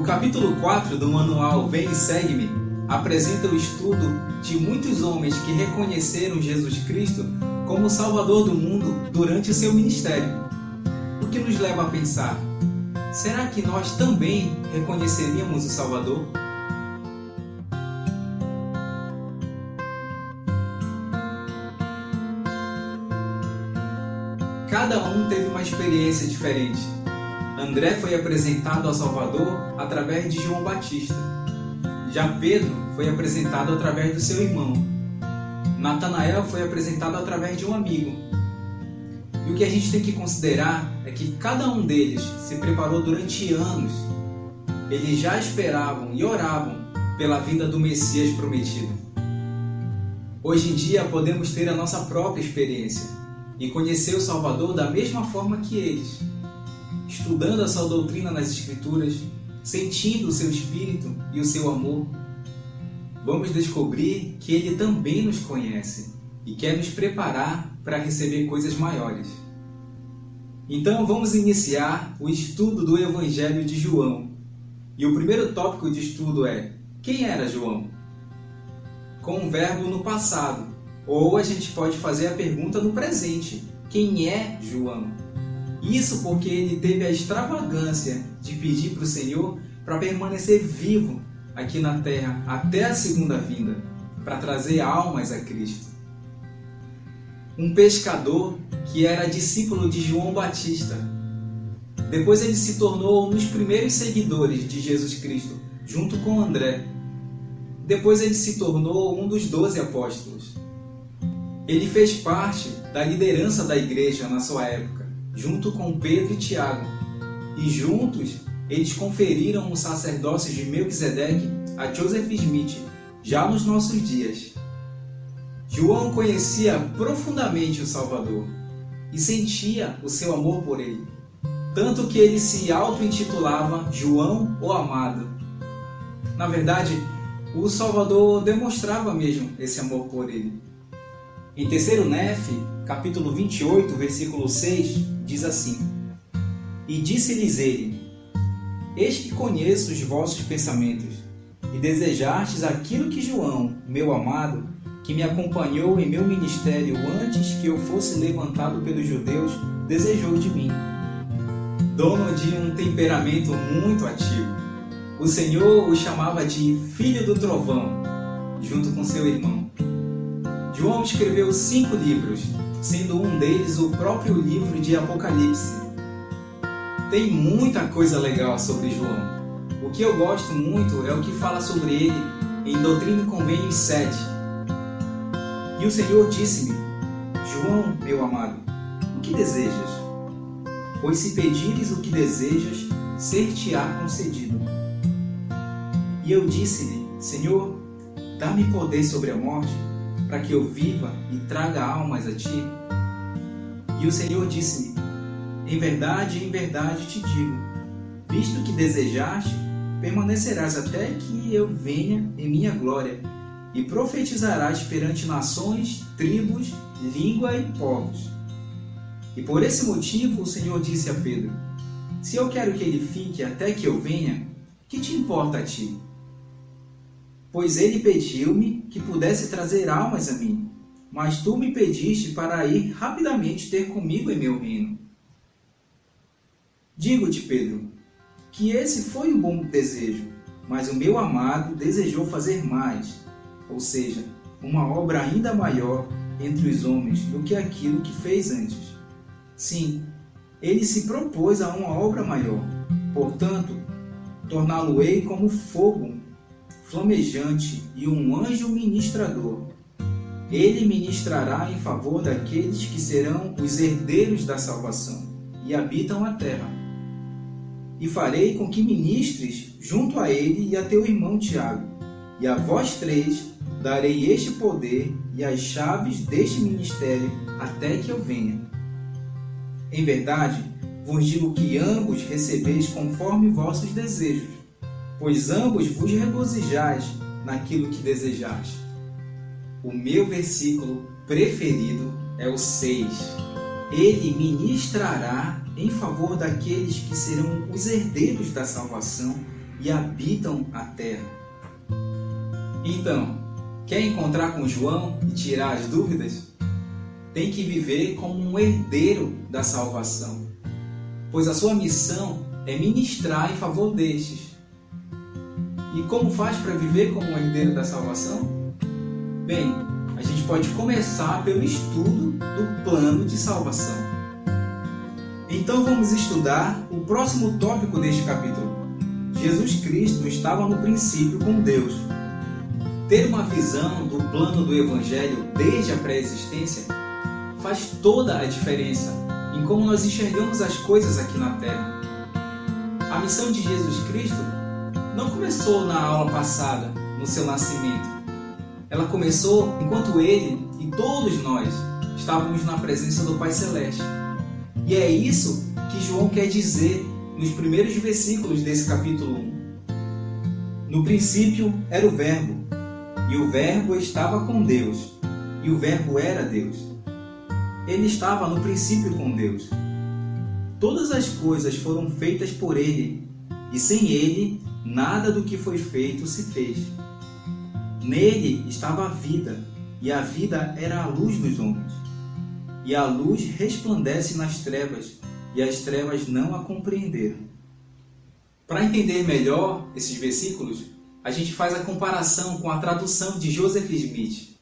capítulo 4 do manual Vem e Segue-me apresenta o estudo de muitos homens que reconheceram Jesus Cristo como o Salvador do mundo durante o seu ministério. O que nos leva a pensar, será que nós também reconheceríamos o Salvador? Cada um teve uma experiência diferente. André foi apresentado ao Salvador através de João Batista. Já Pedro foi apresentado através do seu irmão. Natanael foi apresentado através de um amigo. E o que a gente tem que considerar é que cada um deles se preparou durante anos. Eles já esperavam e oravam pela vinda do Messias prometido. Hoje em dia podemos ter a nossa própria experiência e conhecer o Salvador da mesma forma que eles, estudando a sua doutrina nas Escrituras, sentindo o seu Espírito e o seu amor. Vamos descobrir que Ele também nos conhece e quer nos preparar para receber coisas maiores. Então vamos iniciar o estudo do Evangelho de João. E o primeiro tópico de estudo é: quem era João? Com um verbo no passado, ou a gente pode fazer a pergunta no presente: quem é João? Isso porque ele teve a extravagância de pedir para o Senhor para permanecer vivo aqui na terra até a segunda vinda, para trazer almas a Cristo. Um pescador que era discípulo de João Batista. Depois ele se tornou um dos primeiros seguidores de Jesus Cristo, junto com André. Depois ele se tornou um dos 12 apóstolos. Ele fez parte da liderança da igreja na sua época, junto com Pedro e Tiago. E juntos eles conferiram o sacerdócio de Melquisedeque a Joseph Smith, já nos nossos dias. João conhecia profundamente o Salvador e sentia o seu amor por ele, tanto que ele se auto-intitulava João o Amado. Na verdade, o Salvador demonstrava mesmo esse amor por ele. Em 3º Nef, capítulo 28, versículo 6, diz assim: E disse-lhes ele: Eis que conheço os vossos pensamentos, e desejastes aquilo que João, meu amado, que me acompanhou em meu ministério antes que eu fosse levantado pelos judeus, desejou de mim. Dono de um temperamento muito ativo, o Senhor o chamava de Filho do Trovão, junto com seu irmão. João escreveu 5 livros, sendo um deles o próprio livro de Apocalipse. Tem muita coisa legal sobre João. O que eu gosto muito é o que fala sobre ele em Doutrina e Convênios 7. E o Senhor disse-me: João, meu amado, o que desejas? Pois se pedires o que desejas, ser-te-á concedido. E eu disse-lhe: Senhor, dá-me poder sobre a morte, para que eu viva e traga almas a ti. E o Senhor disse-me: em verdade te digo, visto que desejaste, permanecerás até que eu venha em minha glória, e profetizarás perante nações, tribos, língua e povos. E por esse motivo o Senhor disse a Pedro: se eu quero que ele fique até que eu venha, que te importa a ti? Pois ele pediu-me que pudesse trazer almas a mim, mas tu me pediste para ir rapidamente ter comigo em meu reino. Digo-te, Pedro, que esse foi um bom desejo, mas o meu amado desejou fazer mais, ou seja, uma obra ainda maior entre os homens do que aquilo que fez antes. Sim, ele se propôs a uma obra maior, portanto, torná-lo-ei como fogo flamejante e um anjo ministrador. Ele ministrará em favor daqueles que serão os herdeiros da salvação e habitam a terra. E farei com que ministres junto a ele e a teu irmão Tiago, e a vós 3 darei este poder e as chaves deste ministério até que eu venha. Em verdade, vos digo que ambos recebeis conforme vossos desejos, pois ambos vos regozijais naquilo que desejais. O meu versículo preferido é o 6. Ele ministrará em favor daqueles que serão os herdeiros da salvação e habitam a terra. Então, quer encontrar com João e tirar as dúvidas? Tem que viver como um herdeiro da salvação, pois a sua missão é ministrar em favor destes. E como faz para viver como um herdeiro da salvação? Bem, a gente pode começar pelo estudo do plano de salvação. Então vamos estudar o próximo tópico deste capítulo. Jesus Cristo estava no princípio com Deus. Ter uma visão do plano do Evangelho desde a pré-existência faz toda a diferença em como nós enxergamos as coisas aqui na Terra. A missão de Jesus Cristo não começou na aula passada, no seu nascimento. Ela começou enquanto Ele e todos nós estávamos na presença do Pai Celeste. E é isso que João quer dizer nos primeiros versículos desse capítulo 1. No princípio era o Verbo, e o Verbo estava com Deus, e o Verbo era Deus. Ele estava no princípio com Deus. Todas as coisas foram feitas por Ele, e sem Ele, nada do que foi feito se fez. Nele estava a vida, e a vida era a luz dos homens. E a luz resplandece nas trevas, e as trevas não a compreenderam. Para entender melhor esses versículos, a gente faz a comparação com a tradução de Joseph Smith.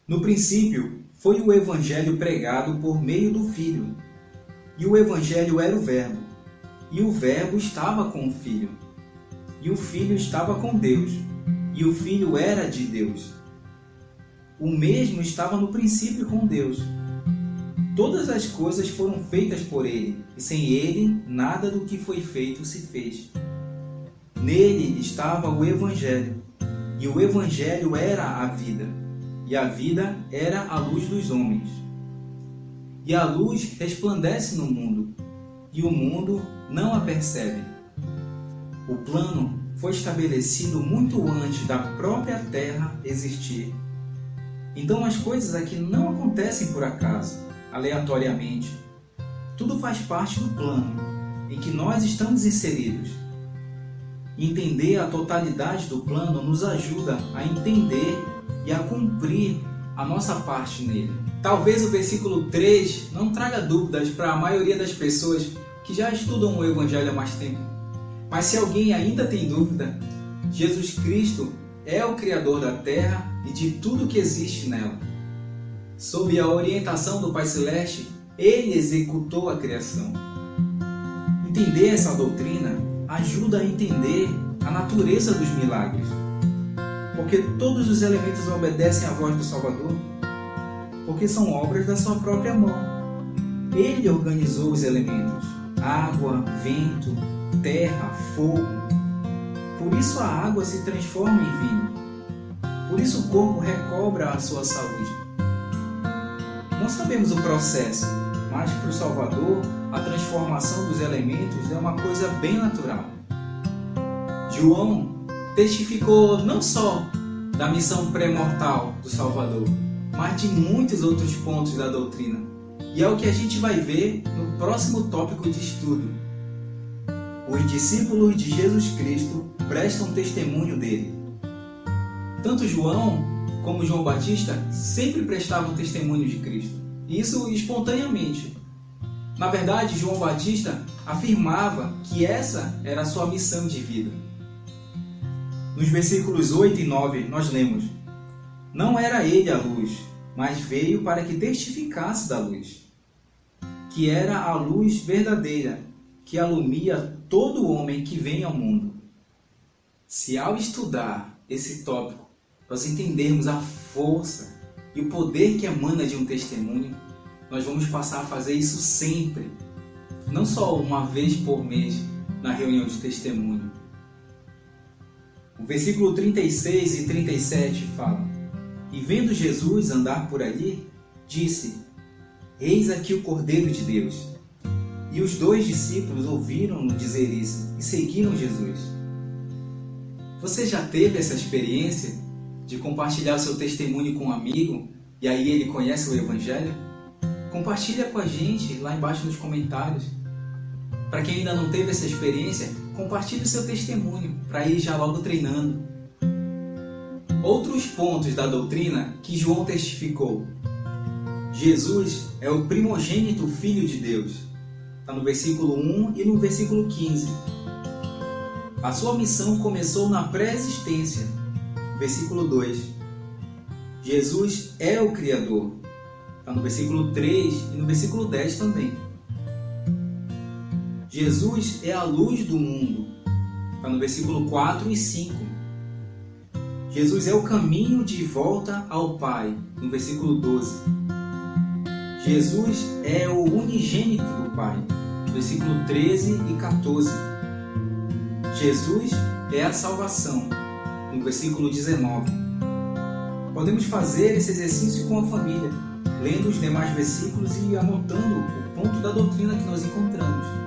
No princípio, foi o Evangelho pregado por meio do Filho, e o Evangelho era o Verbo, e o Verbo estava com o Filho, e o Filho estava com Deus, e o Filho era de Deus. O mesmo estava no princípio com Deus. Todas as coisas foram feitas por Ele, e sem Ele, nada do que foi feito se fez. Nele estava o Evangelho, e o Evangelho era a vida, e a vida era a luz dos homens. E a luz resplandece no mundo, e o mundo não a percebe. O plano foi estabelecido muito antes da própria Terra existir. Então as coisas aqui não acontecem por acaso, aleatoriamente. Tudo faz parte do plano em que nós estamos inseridos. Entender a totalidade do plano nos ajuda a entender e a cumprir a nossa parte nele. Talvez o versículo 3 não traga dúvidas para a maioria das pessoas que já estudam o Evangelho há mais tempo. Mas se alguém ainda tem dúvida, Jesus Cristo é o Criador da Terra e de tudo que existe nela. Sob a orientação do Pai Celeste, Ele executou a criação. Entender essa doutrina ajuda a entender a natureza dos milagres. Porque todos os elementos obedecem à voz do Salvador, porque são obras da sua própria mão. Ele organizou os elementos: água, vento, terra, fogo. Por isso a água se transforma em vinho. Por isso o corpo recobra a sua saúde. Não sabemos o processo, mas para o Salvador a transformação dos elementos é uma coisa bem natural. João testificou não só da missão pré-mortal do Salvador, mas de muitos outros pontos da doutrina. E é o que a gente vai ver no próximo tópico de estudo. Os discípulos de Jesus Cristo prestam testemunho dele. Tanto João como João Batista sempre prestavam testemunho de Cristo. Isso espontaneamente. Na verdade, João Batista afirmava que essa era a sua missão de vida. Nos versículos 8 e 9, nós lemos: Não era ele a luz, mas veio para que testificasse da luz, que era a luz verdadeira, que alumia todo homem que vem ao mundo. Se ao estudar esse tópico, nós entendermos a força e o poder que emana de um testemunho, nós vamos passar a fazer isso sempre, não só uma vez por mês na reunião de testemunho. O versículo 36 e 37 fala: E vendo Jesus andar por ali, disse: Eis aqui o Cordeiro de Deus. E os 2 discípulos ouviram-no dizer isso e seguiram Jesus. Você já teve essa experiência de compartilhar o seu testemunho com um amigo e aí ele conhece o Evangelho? Compartilha com a gente lá embaixo nos comentários. Para quem ainda não teve essa experiência, compartilhe o seu testemunho para ir já logo treinando. Outros pontos da doutrina que João testificou. Jesus é o primogênito Filho de Deus. Está no versículo 1 e no versículo 15. A sua missão começou na pré-existência. Versículo 2. Jesus é o Criador. Está no versículo 3 e no versículo 10 também. Jesus é a luz do mundo. Está no versículo 4 e 5. Jesus é o caminho de volta ao Pai. No versículo 12. Jesus é o unigênito do Pai. Versículo 13 e 14. Jesus é a salvação. No versículo 19. Podemos fazer esse exercício com a família, lendo os demais versículos e anotando o ponto da doutrina que nós encontramos.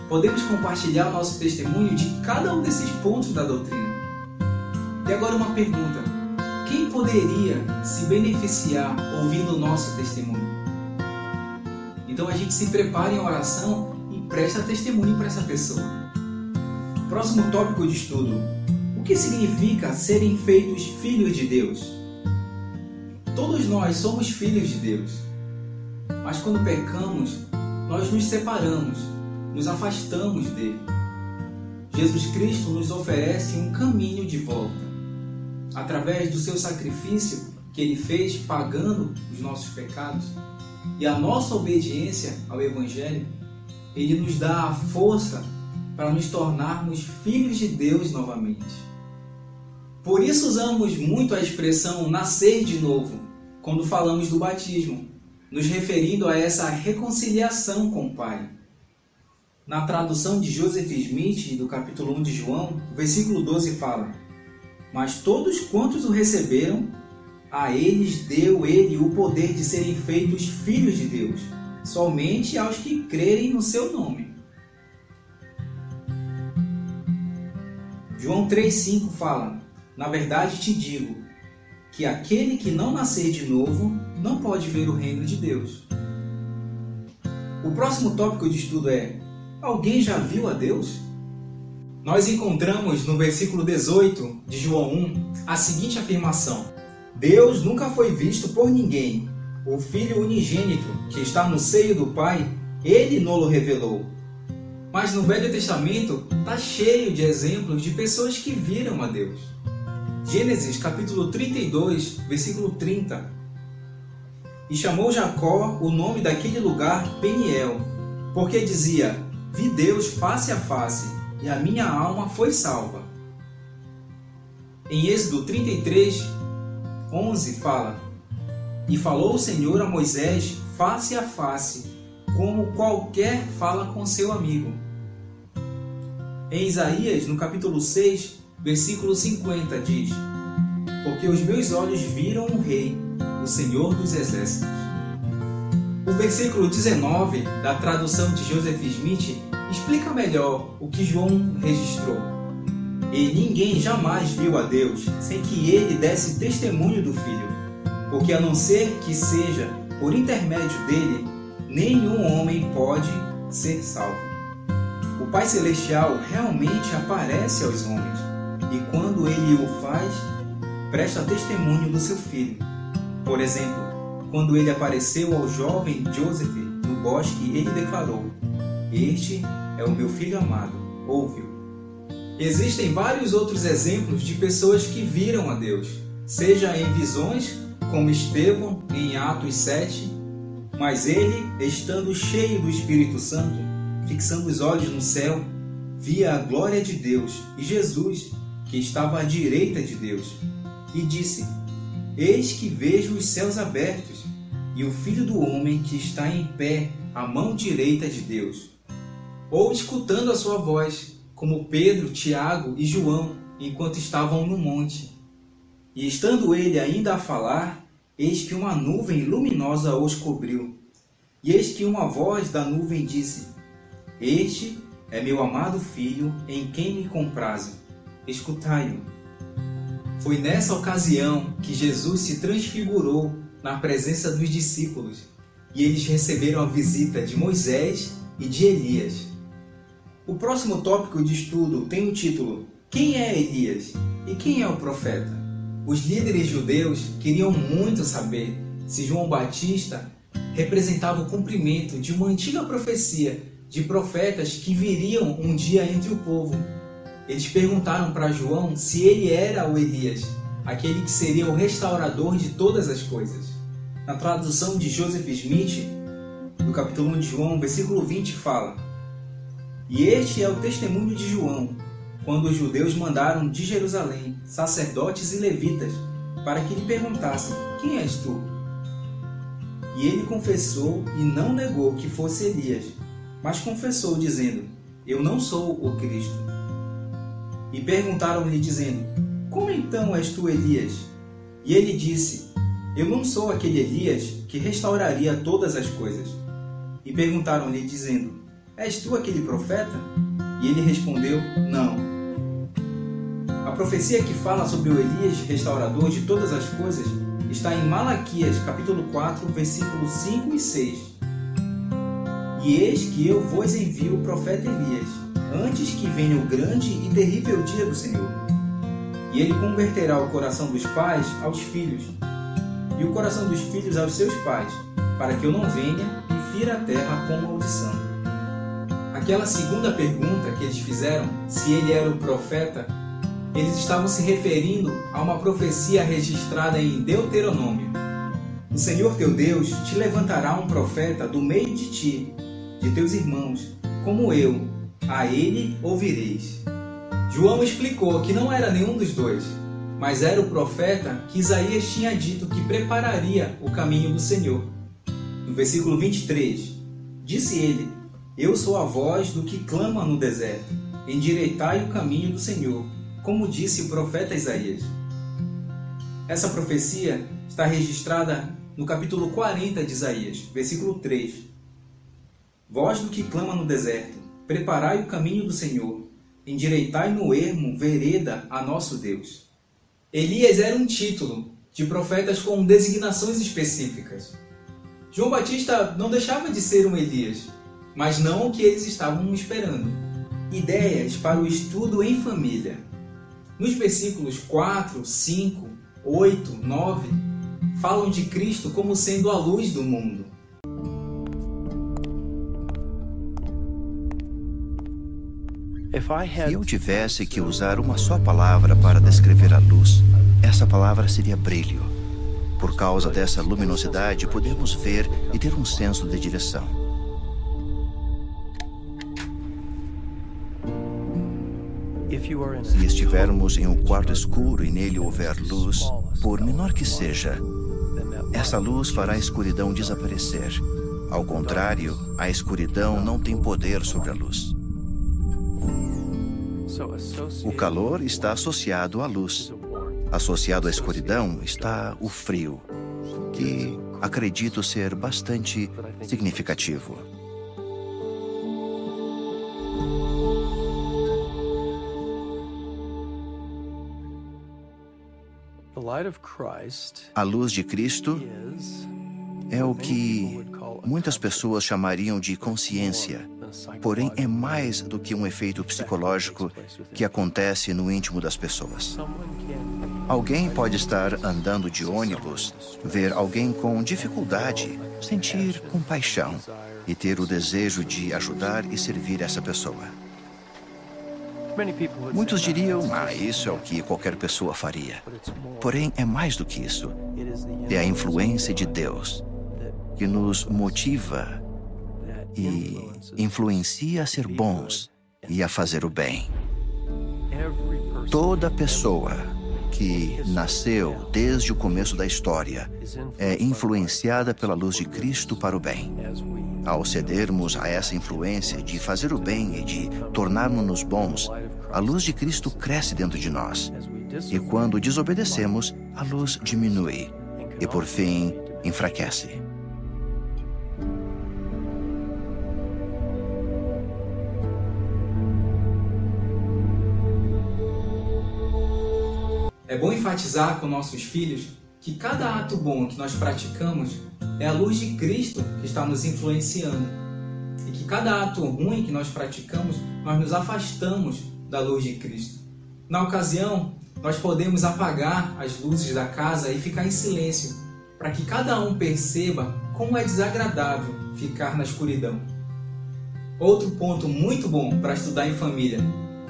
Podemos compartilhar o nosso testemunho de cada um desses pontos da doutrina. E agora uma pergunta: quem poderia se beneficiar ouvindo o nosso testemunho? Então a gente se prepara em oração e presta testemunho para essa pessoa. Próximo tópico de estudo: o que significa serem feitos filhos de Deus? Todos nós somos filhos de Deus, mas quando pecamos, nós nos separamos, nos afastamos dele. Jesus Cristo nos oferece um caminho de volta, através do seu sacrifício que ele fez pagando os nossos pecados e a nossa obediência ao Evangelho. Ele nos dá a força para nos tornarmos filhos de Deus novamente. Por isso usamos muito a expressão nascer de novo quando falamos do batismo, nos referindo a essa reconciliação com o Pai. Na tradução de Joseph Smith, do capítulo 1 de João, o versículo 12 fala: mas todos quantos o receberam, a eles deu ele o poder de serem feitos filhos de Deus, somente aos que crerem no seu nome. João 3,5 fala: na verdade te digo, que aquele que não nascer de novo não pode ver o reino de Deus. O próximo tópico de estudo é: alguém já viu a Deus? Nós encontramos no versículo 18 de João 1 a seguinte afirmação: Deus nunca foi visto por ninguém. O Filho unigênito que está no seio do Pai, ele nos revelou. Mas no Velho Testamento está cheio de exemplos de pessoas que viram a Deus. Gênesis capítulo 32, versículo 30. E chamou Jacó o nome daquele lugar Peniel, porque dizia: vi Deus face a face, e a minha alma foi salva. Em Êxodo 33, 11 fala: e falou o Senhor a Moisés face a face, como qualquer fala com seu amigo. Em Isaías, no capítulo 6, versículo 50 diz: porque os meus olhos viram o Rei, o Senhor dos Exércitos. O versículo 19 da tradução de Joseph Smith explica melhor o que João registrou. E ninguém jamais viu a Deus sem que ele desse testemunho do Filho, porque a não ser que seja por intermédio dele, nenhum homem pode ser salvo. O Pai Celestial realmente aparece aos homens, e quando ele o faz, presta testemunho do seu Filho. Por exemplo, quando ele apareceu ao jovem Joseph no bosque, ele declarou: este é o meu Filho amado, ouve-o. Existem vários outros exemplos de pessoas que viram a Deus, seja em visões, como Estevão em Atos 7, mas ele, estando cheio do Espírito Santo, fixando os olhos no céu, via a glória de Deus e Jesus, que estava à direita de Deus, e disse: eis que vejo os céus abertos e o Filho do Homem que está em pé à mão direita de Deus. Ou escutando a sua voz, como Pedro, Tiago e João, enquanto estavam no monte. E estando ele ainda a falar, eis que uma nuvem luminosa os cobriu. E eis que uma voz da nuvem disse: este é meu amado Filho, em quem me comprazo. Escutai-o. Foi nessa ocasião que Jesus se transfigurou na presença dos discípulos, e eles receberam a visita de Moisés e de Elias. O próximo tópico de estudo tem o título Quem é Elias e quem é o profeta? Os líderes judeus queriam muito saber se João Batista representava o cumprimento de uma antiga profecia de profetas que viriam um dia entre o povo. Eles perguntaram para João se ele era o Elias, aquele que seria o restaurador de todas as coisas. Na tradução de Joseph Smith, no capítulo 1 de João, versículo 20, fala: E este é o testemunho de João, quando os judeus mandaram de Jerusalém sacerdotes e levitas para que lhe perguntassem: Quem és tu? E ele confessou e não negou que fosse Elias, mas confessou dizendo: Eu não sou o Cristo. E perguntaram-lhe dizendo: Como então és tu Elias? E ele disse: Eu não sou aquele Elias que restauraria todas as coisas. E perguntaram-lhe dizendo: És tu aquele profeta? E ele respondeu: Não. A profecia que fala sobre o Elias restaurador de todas as coisas está em Malaquias, capítulo 4, versículos 5 e 6. E eis que eu vos envio o profeta Elias, antes que venha o grande e terrível dia do Senhor. E ele converterá o coração dos pais aos filhos, e o coração dos filhos aos seus pais, para que eu não venha e fira a terra com maldição. Aquela segunda pergunta que eles fizeram, se ele era o profeta, eles estavam se referindo a uma profecia registrada em Deuteronômio. O Senhor teu Deus te levantará um profeta do meio de ti, de teus irmãos, como eu, a ele ouvireis. João explicou que não era nenhum dos dois, mas era o profeta que Isaías tinha dito que prepararia o caminho do Senhor. No versículo 23, disse ele: Eu sou a voz do que clama no deserto, endireitai o caminho do Senhor, como disse o profeta Isaías. Essa profecia está registrada no capítulo 40 de Isaías, versículo 3. Voz do que clama no deserto, preparai o caminho do Senhor, endireitai no ermo vereda a nosso Deus. Elias era um título de profetas com designações específicas. João Batista não deixava de ser um Elias, mas não o que eles estavam esperando. Ideias para o estudo em família. Nos versículos 4, 5, 8, 9, falam de Cristo como sendo a luz do mundo. Se eu tivesse que usar uma só palavra para descrever a luz, essa palavra seria brilho. Por causa dessa luminosidade, podemos ver e ter um senso de direção. Se estivermos em um quarto escuro e nele houver luz, por menor que seja, essa luz fará a escuridão desaparecer. Ao contrário, a escuridão não tem poder sobre a luz. O calor está associado à luz. Associado à escuridão está o frio, que acredito ser bastante significativo. A luz de Cristo é o que muitas pessoas chamariam de consciência, porém é mais do que um efeito psicológico que acontece no íntimo das pessoas. Alguém pode estar andando de ônibus, ver alguém com dificuldade, sentir compaixão e ter o desejo de ajudar e servir essa pessoa. Muitos diriam, isso é o que qualquer pessoa faria. Porém, é mais do que isso. É a influência de Deus que nos motiva e influencia a ser bons e a fazer o bem. Toda pessoa que nasceu desde o começo da história é influenciada pela luz de Cristo para o bem. Ao cedermos a essa influência de fazer o bem e de tornarmos-nos bons, a luz de Cristo cresce dentro de nós. E quando desobedecemos, a luz diminui e, por fim, enfraquece. É bom enfatizar com nossos filhos que cada ato bom que nós praticamos é a luz de Cristo que está nos influenciando. e que cada ato ruim que nós praticamos, nós nos afastamos da luz de Cristo. Na ocasião, nós podemos apagar as luzes da casa e ficar em silêncio, para que cada um perceba como é desagradável ficar na escuridão. Outro ponto muito bom para estudar em família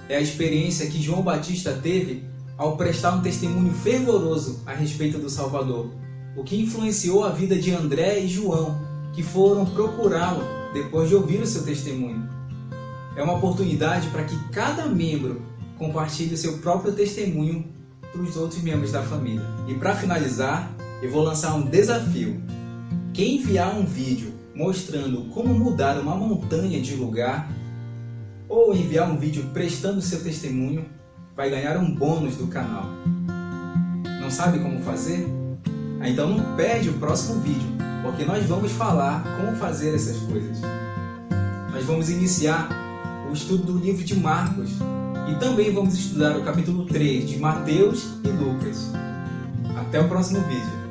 é a experiência que João Batista teve ao prestar um testemunho fervoroso a respeito do Salvador, o que influenciou a vida de André e João, que foram procurá-lo depois de ouvir o seu testemunho. É uma oportunidade para que cada membro compartilhe o seu próprio testemunho para os outros membros da família. E para finalizar, eu vou lançar um desafio. Quem enviar um vídeo mostrando como mudar uma montanha de lugar, ou enviar um vídeo prestando seu testemunho, vai ganhar um bônus do canal. Não sabe como fazer? Então não perde o próximo vídeo, porque nós vamos falar como fazer essas coisas. Nós vamos iniciar o estudo do livro de Marcos e também vamos estudar o capítulo 3 de Mateus e Lucas. Até o próximo vídeo.